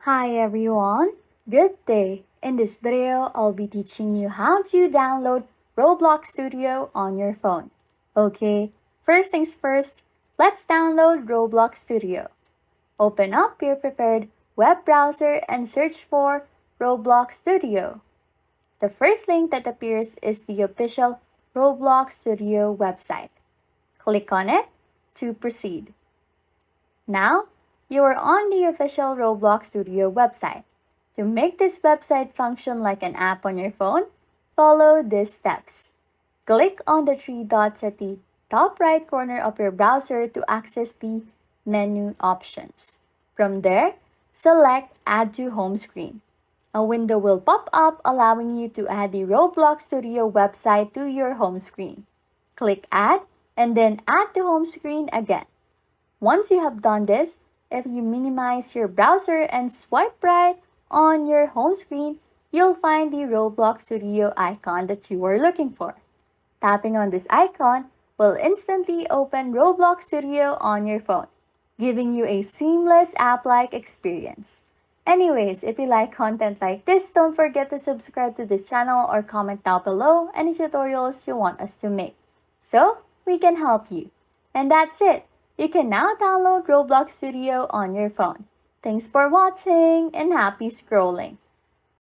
Hi everyone, good day. In this video, I'll be teaching you how to download Roblox Studio on your phone. Okay, first things first, let's download Roblox Studio. Open up your preferred web browser and search for Roblox Studio. The first link that appears is the official Roblox Studio website. Click on it to proceed. Now, you are on the official Roblox Studio website. To make this website function like an app on your phone, follow these steps. Click on the three dots at the top right corner of your browser to access the menu options. From there, select Add to Home Screen. A window will pop up allowing you to add the Roblox Studio website to your home screen. Click Add and then Add to Home Screen again. Once you have done this, if you minimize your browser and swipe right on your home screen, you'll find the Roblox Studio icon that you are looking for. Tapping on this icon will instantly open Roblox Studio on your phone, giving you a seamless app-like experience. Anyways, if you like content like this, don't forget to subscribe to this channel or comment down below any tutorials you want us to make, so we can help you. And that's it. You can now download Roblox Studio on your phone. Thanks for watching and happy scrolling!